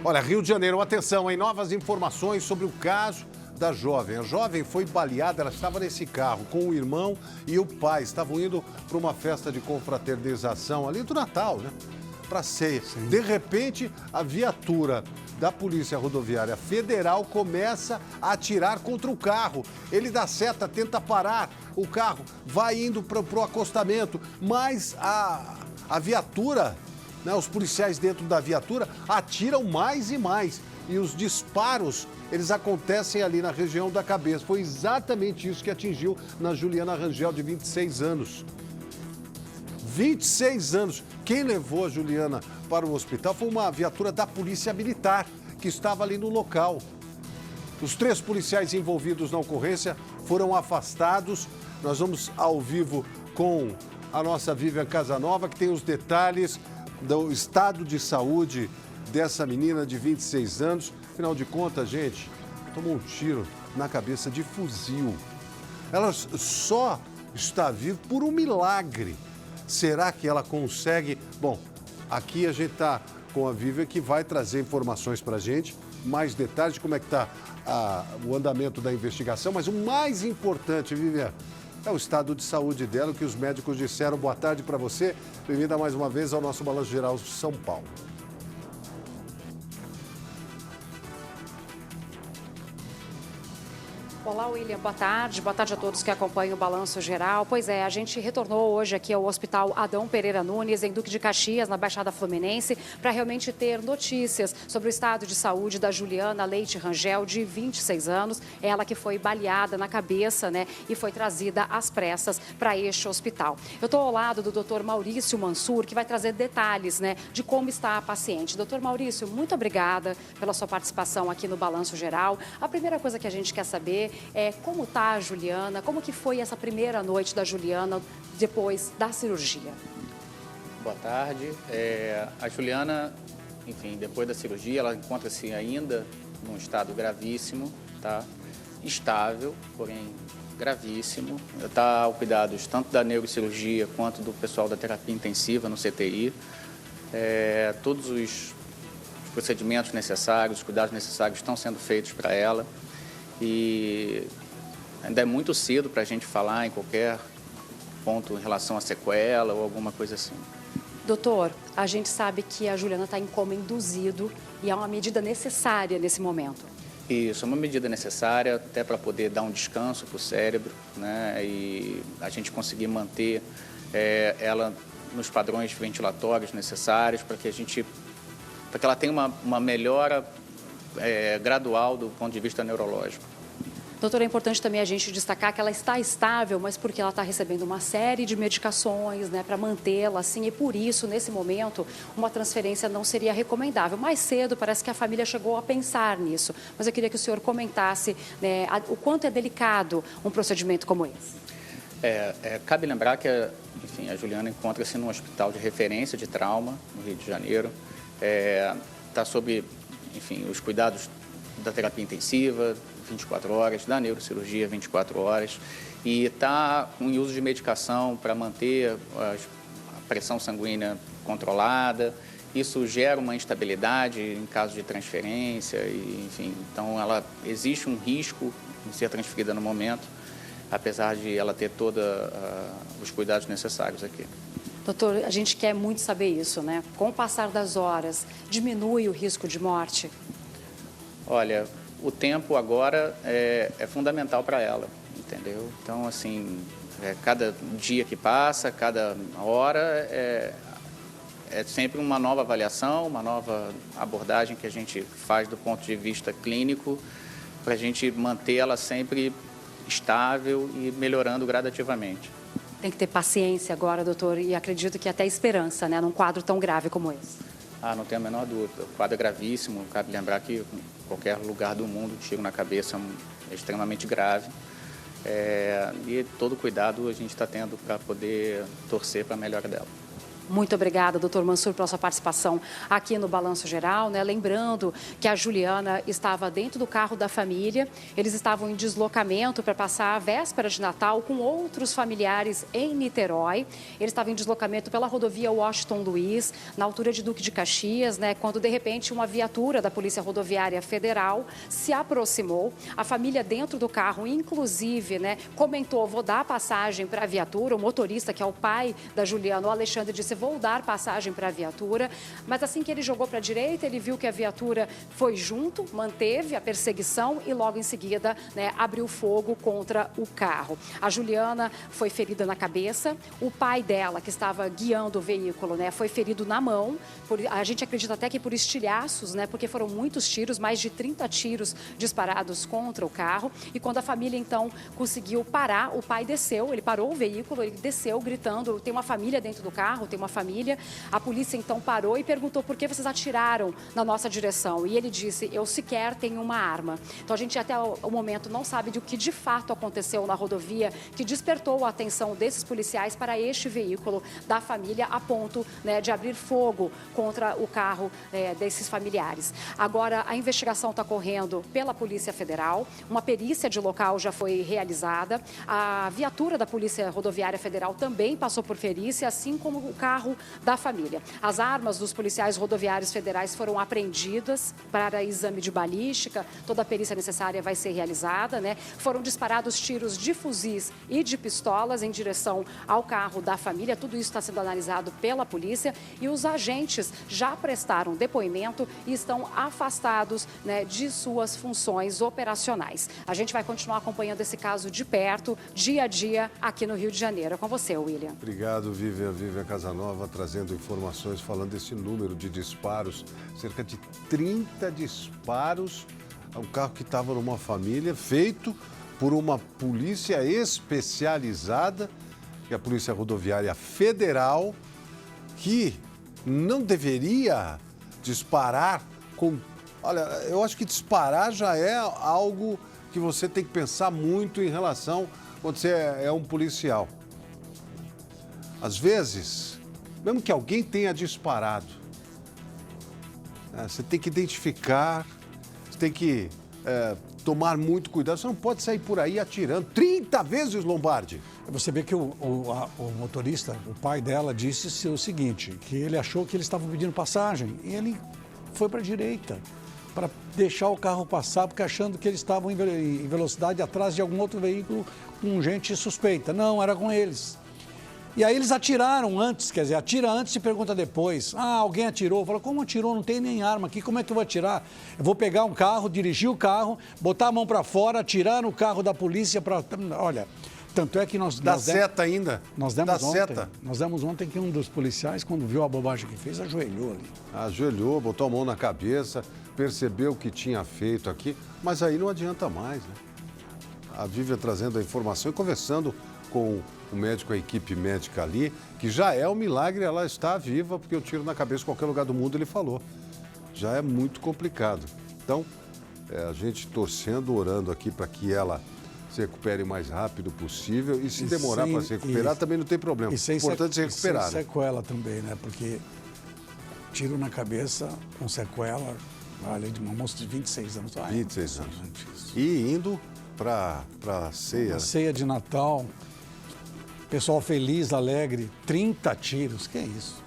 Olha, Rio de Janeiro, atenção, hein? Novas informações sobre o caso da jovem. A jovem foi baleada, ela estava nesse carro com o irmão e o pai. Estavam indo para uma festa de confraternização ali do Natal, né? Para ceia. Sim. De repente, a viatura da Polícia Rodoviária Federal começa a atirar contra o carro. Ele dá seta, tenta parar o carro, vai indo para o acostamento, mas a viatura, né, os policiais dentro da viatura atiram mais e mais. E os disparos, eles acontecem ali na região da cabeça. Foi exatamente isso que atingiu na Juliana Rangel, de 26 anos. 26 anos. Quem levou a Juliana para o hospital foi uma viatura da Polícia Militar, que estava ali no local. Os 3 policiais envolvidos na ocorrência foram afastados. Nós vamos ao vivo com a nossa Vivian Casanova, que tem os detalhes do estado de saúde dessa menina de 26 anos. Afinal de contas, gente, tomou um tiro na cabeça de fuzil. Ela só está viva por um milagre. Será que ela consegue? Bom, aqui a gente está com a Vivian, que vai trazer informações para a gente, mais detalhes de como é que está o andamento da investigação. Mas o mais importante, Vivian, é o estado de saúde dela, o que os médicos disseram. Boa tarde para você. Bem-vinda mais uma vez ao nosso Balanço Geral São Paulo. Olá, William. Boa tarde. Boa tarde a todos que acompanham o Balanço Geral. Pois é, a gente retornou hoje aqui ao Hospital Adão Pereira Nunes, em Duque de Caxias, na Baixada Fluminense, para realmente ter notícias sobre o estado de saúde da Juliana Leite Rangel, de 26 anos. Ela que foi baleada na cabeça, né, e foi trazida às pressas para este hospital. Eu estou ao lado do Dr. Maurício Mansur, que vai trazer detalhes, né, de como está a paciente. Dr. Maurício, muito obrigada pela sua participação aqui no Balanço Geral. A primeira coisa que a gente quer saber como está a Juliana, como que foi essa primeira noite da Juliana depois da cirurgia? Boa tarde. A Juliana, enfim, depois da cirurgia, ela encontra-se ainda num estado gravíssimo, tá? Estável, porém gravíssimo. Está ao cuidado tanto da neurocirurgia quanto do pessoal da terapia intensiva no CTI. Todos os procedimentos necessários, os cuidados necessários estão sendo feitos para ela. E ainda é muito cedo para a gente falar em qualquer ponto em relação a sequela ou alguma coisa assim. Doutor, a gente sabe que a Juliana está em coma induzido e é uma medida necessária nesse momento. Isso, é uma medida necessária até para poder dar um descanso para o cérebro, né? E a gente conseguir manter ela nos padrões ventilatórios necessários para que ela tenha uma melhora gradual do ponto de vista neurológico. Doutor, é importante também a gente destacar que ela está estável, mas porque ela está recebendo uma série de medicações, né, para mantê-la assim, e por isso, nesse momento, uma transferência não seria recomendável. Mais cedo, parece que a família chegou a pensar nisso, mas eu queria que o senhor comentasse, né, o quanto é delicado um procedimento como esse. Cabe lembrar que, enfim, a Juliana encontra-se num hospital de referência de trauma, no Rio de Janeiro, está sob, enfim, os cuidados da terapia intensiva, 24 horas, da neurocirurgia, 24 horas, e está em uso de medicação para manter a pressão sanguínea controlada. Isso gera uma instabilidade em caso de transferência, e, enfim, então existe um risco de ser transferida no momento, apesar de ela ter todos os cuidados necessários aqui. Doutor, a gente quer muito saber isso, né? Com o passar das horas, diminui o risco de morte? Olha, o tempo agora é fundamental para ela, entendeu? Então, assim, cada dia que passa, cada hora, é sempre uma nova avaliação, uma nova abordagem que a gente faz do ponto de vista clínico, para a gente manter ela sempre estável e melhorando gradativamente. Tem que ter paciência agora, doutor, e acredito que até esperança, né, num quadro tão grave como esse. Não tenho a menor dúvida. O quadro é gravíssimo. Cabe lembrar que em qualquer lugar do mundo, tiro na cabeça é extremamente grave. E todo cuidado a gente está tendo para poder torcer para a melhora dela. Muito obrigada, doutor Mansur, pela sua participação aqui no Balanço Geral, né? Lembrando que a Juliana estava dentro do carro da família, eles estavam em deslocamento para passar a véspera de Natal com outros familiares em Niterói. Eles estavam em deslocamento pela rodovia Washington Luiz, na altura de Duque de Caxias, né? Quando, de repente, uma viatura da Polícia Rodoviária Federal se aproximou. A família dentro do carro, inclusive, né, comentou, vou dar passagem para a viatura. O motorista, que é o pai da Juliana, o Alexandre, disse, vou dar passagem para a viatura, mas assim que ele jogou para a direita, ele viu que a viatura foi junto, manteve a perseguição e logo em seguida, né, abriu fogo contra o carro. A Juliana foi ferida na cabeça, o pai dela, que estava guiando o veículo, né, foi ferido na mão, a gente acredita até que por estilhaços, né, porque foram muitos tiros, mais de 30 tiros disparados contra o carro, e quando a família então conseguiu parar, o pai desceu, ele parou o veículo, ele desceu gritando, tem uma família dentro do carro, tem uma família. A polícia então parou e perguntou por que vocês atiraram na nossa direção. E ele disse, eu sequer tenho uma arma. Então a gente até o momento não sabe do que de fato aconteceu na rodovia que despertou a atenção desses policiais para este veículo da família a ponto, né, de abrir fogo contra o carro desses familiares. Agora a investigação está correndo pela Polícia Federal, uma perícia de local já foi realizada, a viatura da Polícia Rodoviária Federal também passou por perícia, assim como o carro da família. As armas dos policiais rodoviários federais foram apreendidas para exame de balística, toda a perícia necessária vai ser realizada, né? Foram disparados tiros de fuzis e de pistolas em direção ao carro da família, tudo isso está sendo analisado pela polícia e os agentes já prestaram depoimento e estão afastados, né, de suas funções operacionais. A gente vai continuar acompanhando esse caso de perto, dia a dia, aqui no Rio de Janeiro. É com você, William. Obrigado, Vivian Casanova, trazendo informações, falando desse número de disparos, cerca de 30 disparos a um carro que estava numa família, feito por uma polícia especializada, que é a Polícia Rodoviária Federal, que não deveria disparar com... Olha, eu acho que disparar já é algo que você tem que pensar muito em relação quando você é um policial. Às vezes, mesmo que alguém tenha disparado, você tem que identificar, você tem que tomar muito cuidado. Você não pode sair por aí atirando 30 vezes, Lombardi. Você vê que o motorista, o pai dela, disse o seguinte, que ele achou que eles estavam pedindo passagem e ele foi para a direita para deixar o carro passar, porque achando que eles estavam em velocidade atrás de algum outro veículo com gente suspeita. Não, era com eles. E aí eles atiraram antes, quer dizer, atira antes e pergunta depois. Ah, alguém atirou. Fala, como atirou? Não tem nem arma aqui, como é que eu vou atirar? Eu vou pegar um carro, dirigir o carro, botar a mão para fora, atirar no carro da polícia para... Olha, tanto é que nós... Dá seta ainda? Nós demos ontem que um dos policiais, quando viu a bobagem que fez, ajoelhou ali. Ajoelhou, botou a mão na cabeça, percebeu o que tinha feito aqui, mas aí não adianta mais, né? A Vivian trazendo a informação e conversando com o médico, a equipe médica ali, que já é um milagre, ela está viva, porque o tiro na cabeça em qualquer lugar do mundo, ele falou. Já é muito complicado. Então, a gente torcendo, orando aqui para que ela se recupere o mais rápido possível e se demorar para se recuperar também não tem problema. O importante é se recuperar. E sem sequela também, né? Porque tiro na cabeça com sequela, olha, de uma moça de 26 anos. 26 anos. E indo para a ceia. A ceia de Natal, pessoal feliz, alegre, 30 tiros, que é isso?